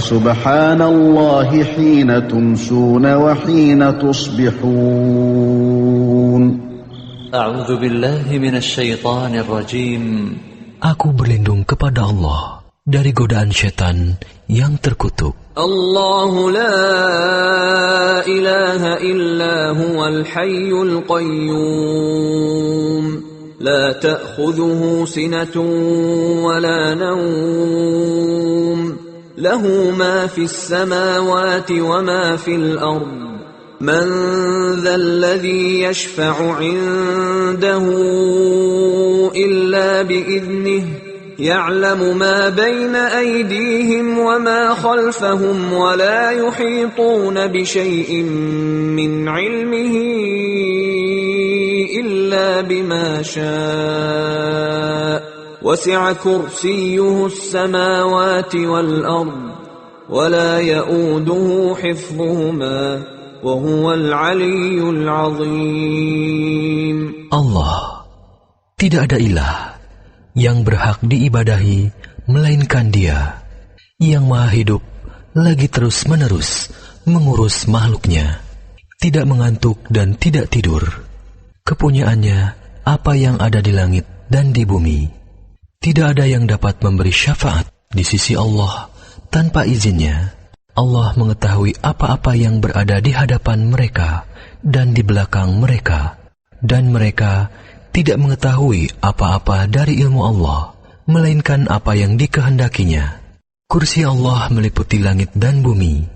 سبحان الله حين تمسون وحين تصبحون أعوذ بالله من الشيطان الرجيم. Aku berlindung kepada Allah dari godaan syaitan yang terkutuk. الله لا إله إلا هو الحي القيوم لا تأخذه سنة ولا نوم له ما في السماوات وما في الأرض من ذا الذي يشفع عنده إلا بإذنه يعلم ما بين أيديهم وما خلفهم ولا يحيطون بشيء من علمه إلا بما شاء وسع كرسيه السماوات والأرض ولا يؤوده حفظهما وهو العلي العظيم. Allah, tidak ada ilah yang berhak diibadahi melainkan Dia, yang maha hidup lagi terus-menerus mengurus makhluknya, tidak mengantuk dan tidak tidur. Kepunyaannya apa yang ada di langit dan di bumi. Tidak ada yang dapat memberi syafaat di sisi Allah tanpa izinnya. Allah mengetahui apa-apa yang berada di hadapan mereka dan di belakang mereka, dan mereka tidak mengetahui apa-apa dari ilmu Allah, melainkan apa yang dikehendakinya. Kursi Allah meliputi langit dan bumi,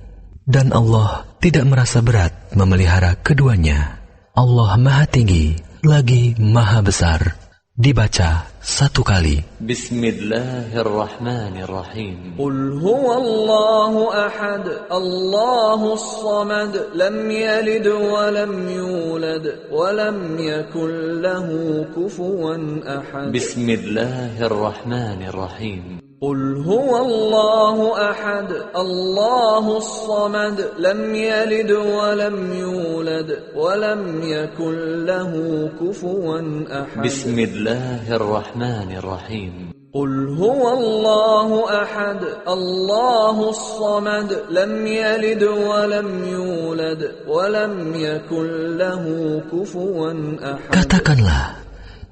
dan Allah tidak merasa berat memelihara keduanya. Allah Maha Tinggi, lagi Maha Besar. Dibaca satu kali. Bismillahirrahmanirrahim. Qul huwallahu ahad, Allahus samad, lam yalid wa lam yulad, wa lam yakul lahu kufuwan ahad. Bismillahirrahmanirrahim. قل هو الله أحد الله الصمد لم يلد ولم يولد ولم يكن له كفوا أحد. بسم الله الرحمن الرحيم. قل هو الله أحد الله الصمد لم يلد ولم يولد ولم يكن له كفوا أحد. Katakanlah,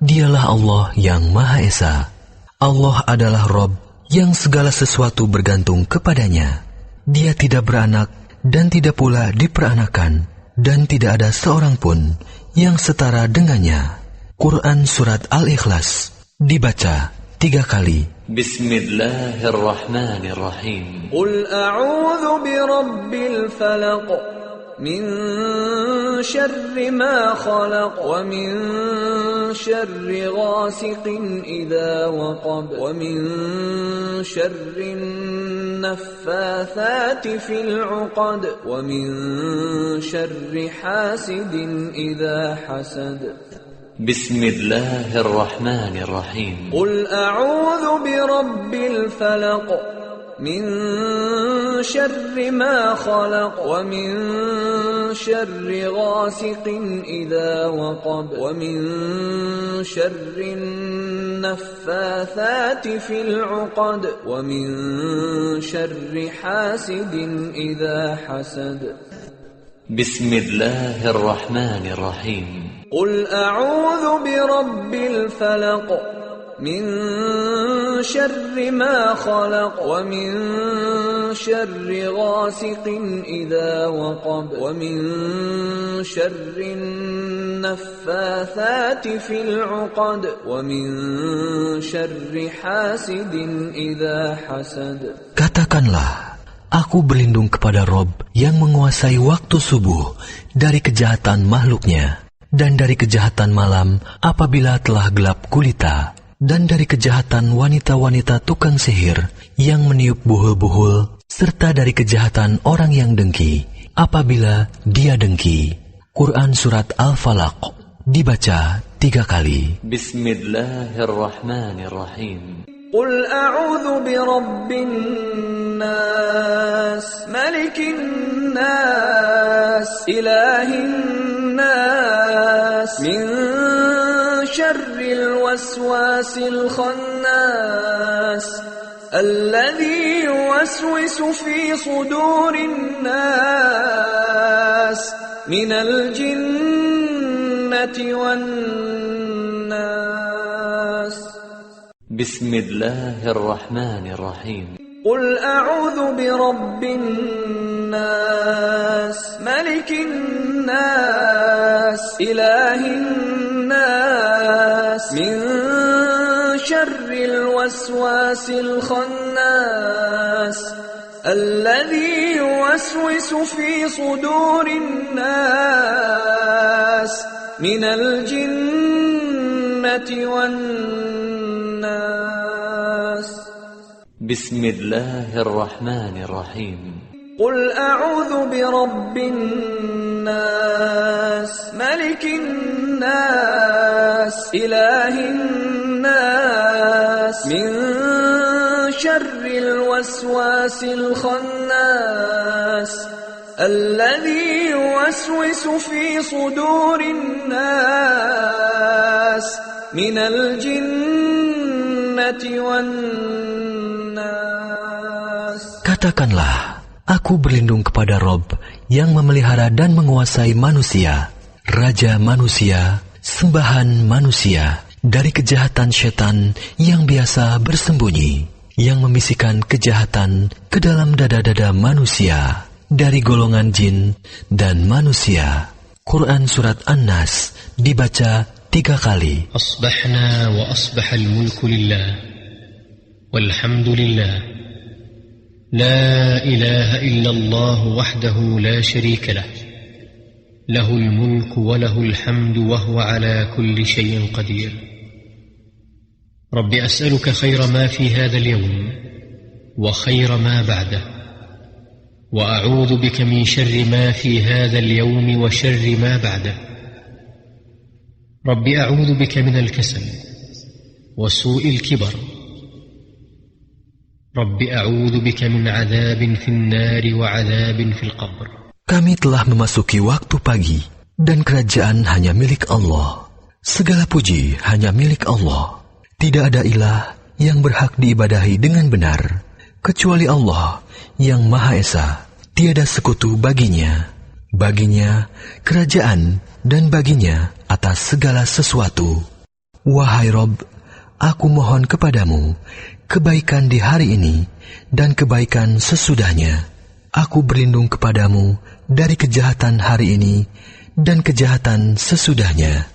Dialah Allah yang Maha Esa. Allah adalah Rabb yang segala sesuatu bergantung kepadanya. Dia tidak beranak dan tidak pula diperanakan, dan tidak ada seorang pun yang setara dengannya. Quran Surat Al-Ikhlas, dibaca 3 kali. Bismillahirrahmanirrahim. Qul a'udzu birabbil falaq min syarri ma khalaq wa min syarri ghasiqin idza waqab wa min syarri naffathati fil 'uqad wa min syarri hasidin idza hasad. Bismillahirrahmanirrahim. Qul a'udzu birabbil falaq min syarri ma khalaq wa min syarri ghasiqin idza waqab wa min syarri naffathati fil 'uqad wa min syarri hasidin idza hasad. Bismillahirrahmanirrahim. Qul a'udzu birabbil falaq min syarri ma khalaq wa min syarri ghasiqin idza waqab wa min syarri naffathati fil 'uqad wa min syarri hasidin idza hasad. Katakanlah, aku berlindung kepada Rob yang menguasai waktu subuh dari kejahatan makhluknya, dan dari kejahatan malam apabila telah gelap gulita, dan dari kejahatan wanita-wanita tukang sihir yang meniup buhul-buhul, serta dari kejahatan orang yang dengki apabila dia dengki. Quran Surat Al-Falaq, dibaca 3 kali. Bismillahirrahmanirrahim. Qul a'udzu birabbin nas, malikin nas, ilahin nas, min syarril waswasil khannas, alladzi يوسوس في صدور الناس من الجنة والناس. بسم الله الرحمن الرحيم. قل أعوذ برب الناس ملك الناس إله الناس من شر الوسواس الخناس الذي يوسوس في صدور الناس من الجنة والناس. بسم الله الرحمن الرحيم. قل أعوذ برب الناس ملك الناس إله الناس من شر الوسواس الخناس الذي يوسوس في صدور الناس من الجنة والناس. Katakanlah, aku berlindung kepada Rob yang memelihara dan menguasai manusia, Raja manusia, sembahan manusia, dari kejahatan setan yang biasa bersembunyi, yang membisikkan kejahatan ke dalam dada-dada manusia, dari golongan jin dan manusia. Quran Surat An-Nas dibaca 3 kali. Asbahna wa asbahal mulku lillah, walhamdulillah. لا إله إلا الله وحده لا شريك له له الملك وله الحمد وهو على كل شيء قدير. رب أسألك خير ما في هذا اليوم وخير ما بعده وأعوذ بك من شر ما في هذا اليوم وشر ما بعده. رب أعوذ بك من الكسل وسوء الكبر. Rabbi a'udzu bika min 'adzabin fin nari wa 'adzabin fil qabr. Kami telah memasuki waktu pagi dan kerajaan hanya milik Allah. Segala puji hanya milik Allah. Tidak ada ilah yang berhak diibadahi dengan benar kecuali Allah yang Maha Esa. Tiada sekutu baginya. Baginya kerajaan dan baginya atas segala sesuatu. Wahai Rabb, aku mohon kepadamu kebaikan di hari ini dan kebaikan sesudahnya. Aku berlindung kepadamu dari kejahatan hari ini dan kejahatan sesudahnya.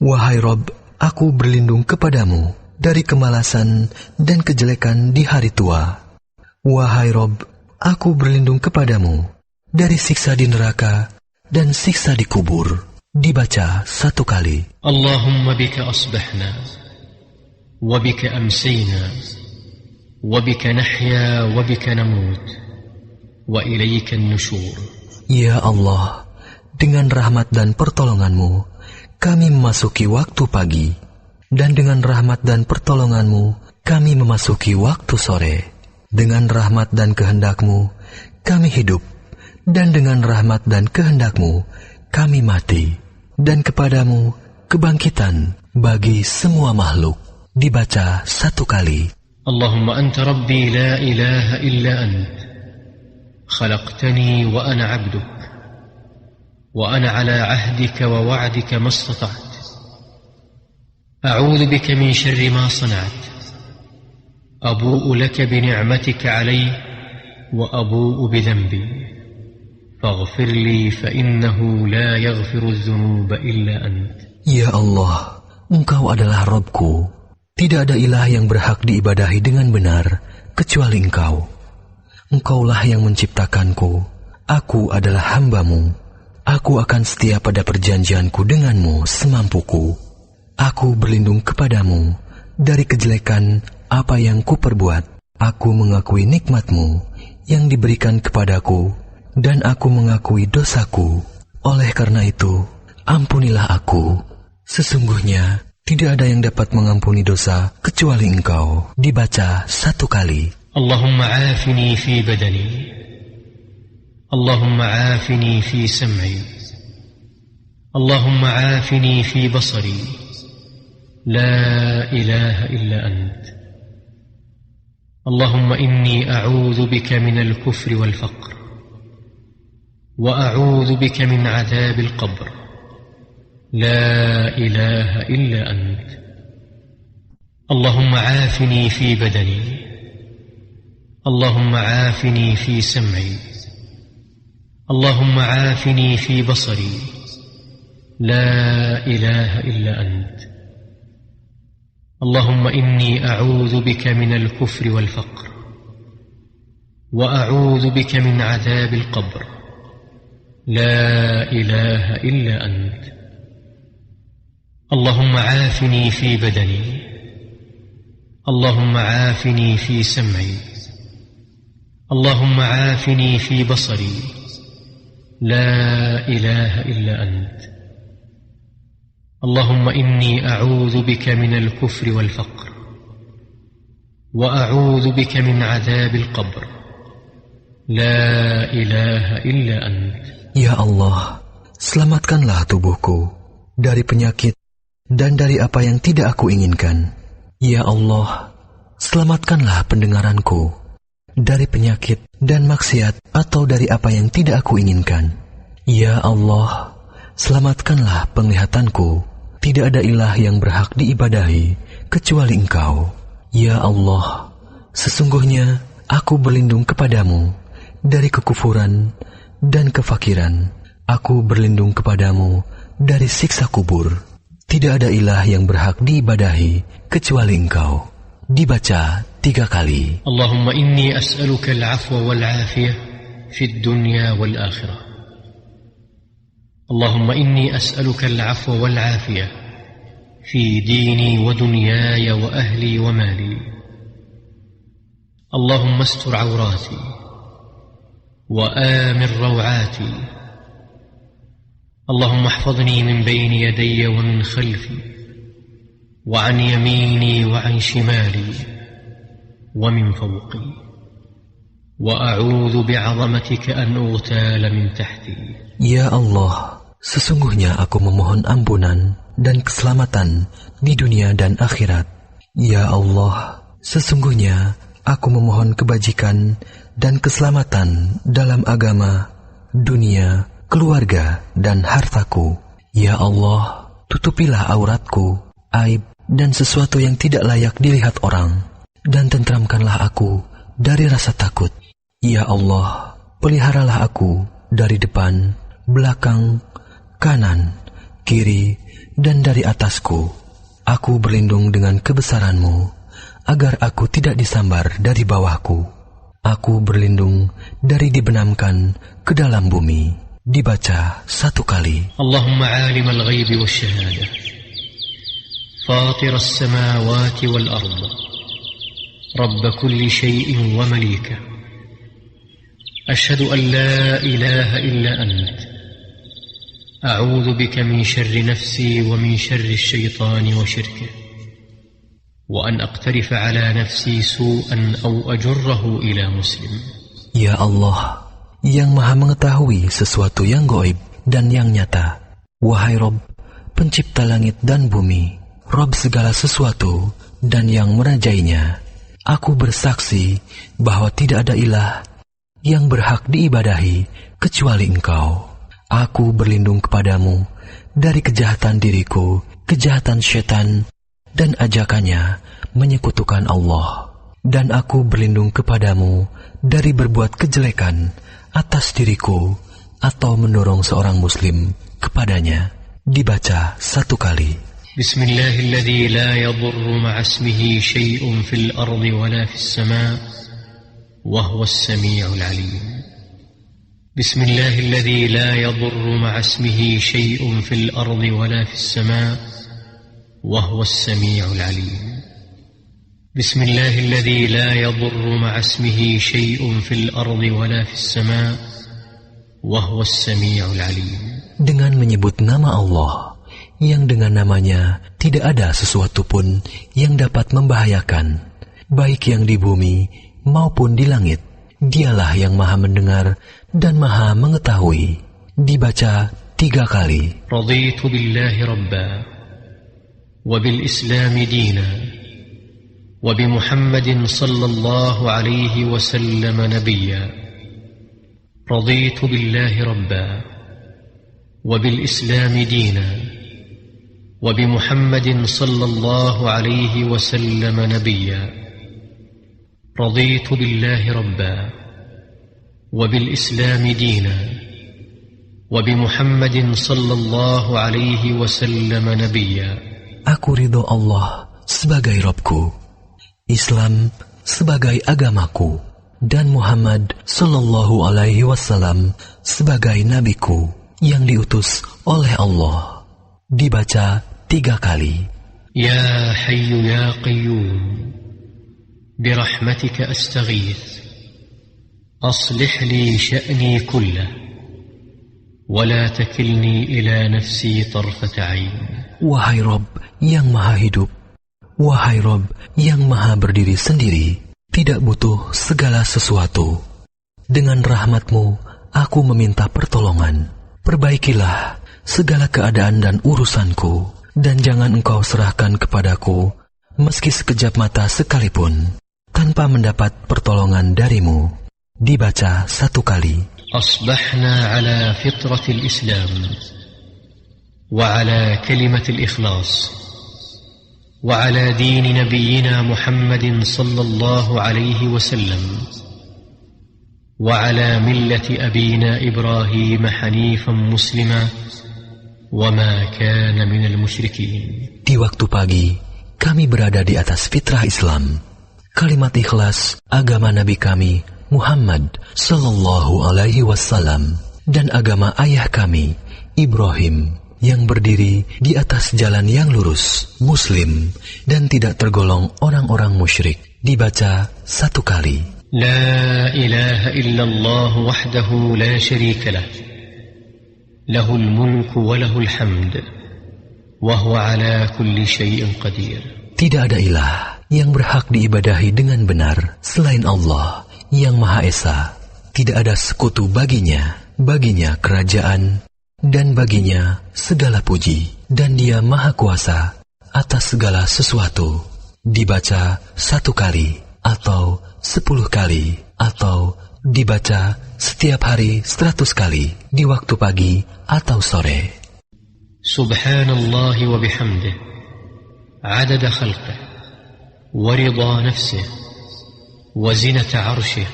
Wahai Rabb, aku berlindung kepadamu dari kemalasan dan kejelekan di hari tua. Wahai Rabb, aku berlindung kepadamu dari siksa di neraka dan siksa di kubur. Dibaca 1 kali. Allahumma bika asbahna wa bika amsayna وَبِكَ نَحْيَا وَبِكَ نَمُوتُ وَإِلَيْكَ النُّشُورُ. Ya Allah, dengan rahmat dan pertolongan-Mu, kami memasuki waktu pagi, dan dengan rahmat dan pertolongan-Mu, kami memasuki waktu sore. Dengan rahmat dan kehendak-Mu, kami hidup, dan dengan rahmat dan kehendak-Mu, kami mati. Dan kepadamu kebangkitan bagi semua makhluk. Dibaca 1 kali. اللهم أنت ربي لا إله إلا أنت خلقتني وأنا عبدك وأنا على عهدك ووعدك ما استطعت أعوذ بك من شر ما صنعت أبوء لك بنعمتك علي وأبوء بذنبي فاغفر لي فإنه لا يغفر الذنوب إلا أنت. Ya Allah, Engkau adalah Rabbku. Tidak ada ilah yang berhak diibadahi dengan benar kecuali Engkau. Engkaulah yang menciptakanku. Aku adalah hamba-Mu. Aku akan setia pada perjanjianku denganmu semampuku. Aku berlindung kepadamu dari kejelekan apa yang kuperbuat. Aku mengakui nikmat-Mu yang diberikan kepadaku, dan aku mengakui dosaku. Oleh karena itu, ampunilah aku. Sesungguhnya tidak ada yang dapat mengampuni dosa kecuali Engkau. Dibaca 1 kali. Allahumma afini fi badani, Allahumma afini fi sam'i, Allahumma afini fi basari, la ilaha illa ant. اللهم إني أعوذ بك من الكفر والفقر وأعوذ بك من عذاب القبر لا إله إلا أنت اللهم عافني في بدني اللهم عافني في سمعي اللهم عافني في بصري لا إله إلا أنت اللهم إني أعوذ بك من الكفر والفقر وأعوذ بك من عذاب القبر لا إله إلا أنت اللهم عافني في بدني اللهم عافني في سمعي اللهم عافني في بصري لا إله إلا أنت اللهم إني أعوذ بك من الكفر والفقر وأعوذ بك من عذاب القبر لا إله إلا أنت Ya Allah, selamatkanlah tubuhku dari penyakit dan dari apa yang tidak aku inginkan. Ya Allah, selamatkanlah pendengaranku dari penyakit dan maksiat atau dari apa yang tidak aku inginkan. Ya Allah, selamatkanlah penglihatanku. Tidak ada ilah yang berhak diibadahi kecuali Engkau. Ya Allah, sesungguhnya aku berlindung kepadamu dari kekufuran dan kefakiran. Aku berlindung kepadamu dari siksa kubur. Tidak ada ilah yang berhak diibadahi kecuali Engkau. Dibaca 3 kali. Allahumma inni as'aluka al-'afwa wal-'afiyah fid dunya wal-akhirah. اللهم إني أسألك العفو والعافية في ديني ودنياي وأهلي ومالي اللهم استر عوراتي وآمن روعاتي اللهم احفظني من بين يدي ومن خلفي وعن يميني وعن شمالي ومن فوقي وأعوذ بعظمتك أن أغتال من تحتي. Ya Allah, sesungguhnya aku memohon ampunan dan keselamatan di dunia dan akhirat. Ya Allah, sesungguhnya aku memohon kebajikan dan keselamatan dalam agama, dunia, keluarga, dan hartaku. Ya Allah, tutupilah auratku, aib, dan sesuatu yang tidak layak dilihat orang, dan tentramkanlah aku dari rasa takut. Ya Allah, peliharalah aku dari depan, belakang, kanan, kiri, dan dari atasku. Aku berlindung dengan kebesaran-Mu, agar aku tidak disambar dari bawahku. Aku berlindung dari dibenamkan ke dalam bumi. Dibaca 1 kali. Allahumma alim al-ghaybi wash-shahada, fatir as-samawati wal-ard, rabb kulli shay'in wa malika. Ashhadu an la ilaha illa ant. أعوذ بك من شر نفسي ومن شر الشيطان وشركه وأن أقترف على نفسي سوءا أو أجره إلى مسلم. Ya Allah, yang maha mengetahui sesuatu yang gaib dan yang nyata. Wahai Rabb, pencipta langit dan bumi, Rabb segala sesuatu dan yang merajainya, aku bersaksi bahwa tidak ada ilah yang berhak diibadahi kecuali Engkau. Aku berlindung kepadamu dari kejahatan diriku, kejahatan syaitan, dan ajakannya menyekutukan Allah. Dan aku berlindung kepadamu dari berbuat kejelekan atas diriku atau mendorong seorang muslim kepadanya. Dibaca 1 kali. Bismillahilladzi la yadurru ma'asmihi syai'un fil ardi wala fis sama' wa huwas sami'ul 'alim. بسم الله الذي لا يضر مع اسمه شيء في الأرض ولا في السماء وهو السميع العليم. بسم الله الذي لا يضر مع اسمه شيء في الأرض ولا في السماء وهو السميع العليم. Dengan menyebut nama Allah, yang dengan namanya tidak ada sesuatu pun yang dapat membahayakan, baik yang di bumi maupun di langit. Dialah yang maha mendengar dan maha mengetahui. Dibaca 3 kali. Raditu billahi rabba wa bil islam dina وبمحمد صلى الله عليه وسلم نبيا رضيت بالله ربا وبالإسلام دينا وبمحمد صلى الله عليه وسلم نبيا رضيت بالله ربا وبالإسلام دينا وبمحمد صلى الله عليه وسلم نبيا. Aku ridho Allah sebagai Rabbku, Islam sebagai agamaku, dan Muhammad sallallahu alaihi wasallam sebagai nabiku yang diutus oleh Allah. Dibaca 3 kali. Ya Hayyu ya Qayyum, birahmatika astaghith, aslih li sya'ni kullah, ولا تكلني إلى نفسي طرفة عين. Wahai Rabb yang maha hidup, wahai Rabb yang maha berdiri sendiri, tidak butuh segala sesuatu. Dengan rahmat-Mu, aku meminta pertolongan. Perbaikilah segala keadaan dan urusanku, dan jangan Engkau serahkan kepadaku, meski sekejap mata sekalipun, tanpa mendapat pertolongan dari-Mu. Dibaca 1 kali. أصبحنا على فطرة الإسلام وعلى كلمة الإخلاص وعلى دين نبينا محمد صلى الله عليه وسلم وعلى ملة أبينا إبراهيم حنيفا مسلما وما كان من المشركين. Di waktu pagi, kami berada di atas fitrah Islam, kalimat ikhlas agama Nabi kami Muhammad sallallahu alaihi wasallam, dan agama ayah kami Ibrahim, yang berdiri di atas jalan yang lurus, muslim, dan tidak tergolong orang-orang musyrik. Dibaca 1 kali. La ilaha illallah wahdahu la syarika lah, lahul mulku wa lahul hamd, wa huwa ala kulli syai'in qadir. Tidak ada ilah yang berhak diibadahi dengan benar selain Allah yang Maha Esa. Tidak ada sekutu baginya kerajaan, dan baginya segala puji, dan Dia Maha Kuasa atas segala sesuatu. Dibaca 1 kali, atau 10 kali, atau dibaca setiap hari 100 kali, di waktu pagi atau sore. Subhanallah wa bihamdih, adada khalqih, wa ridha nafsih, وزنة عرشه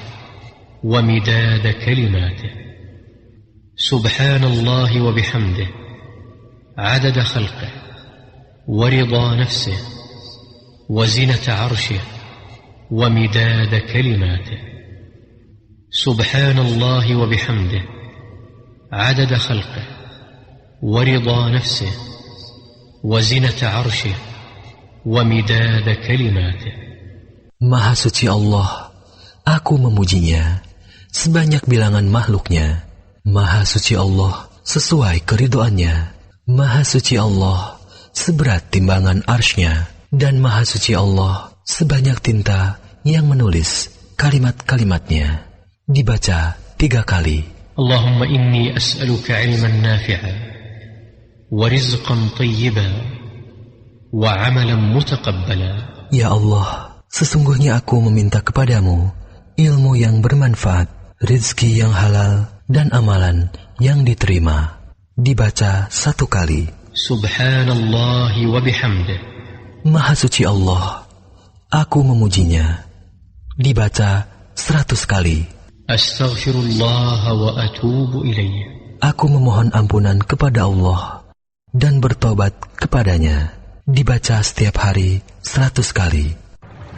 ومداد كلماته. سبحان الله وبحمده عدد خلقه ورضا نفسه وزنة عرشه ومداد كلماته. سبحان الله وبحمده عدد خلقه ورضا نفسه وزنة عرشه ومداد كلماته. Maha suci Allah, aku memujinya sebanyak bilangan makhluknya. Maha suci Allah sesuai keridhoannya. Maha suci Allah seberat timbangan arsy-Nya, dan Maha suci Allah sebanyak tinta yang menulis kalimat-kalimatnya. Dibaca 3 kali. Allahumma inni as'aluka ilman nafi'a wa rizqan tayyiban wa amalan mutaqabbala. Ya Allah, sesungguhnya aku meminta kepadamu ilmu yang bermanfaat, rezeki yang halal, dan amalan yang diterima. Dibaca 1 kali. Subhanallah wa bihamdih. Maha suci Allah, aku memujinya. Dibaca 100 kali. Astaghfirullah wa atubu ilaih. Aku memohon ampunan kepada Allah dan bertobat kepadanya. Dibaca setiap hari 100 kali.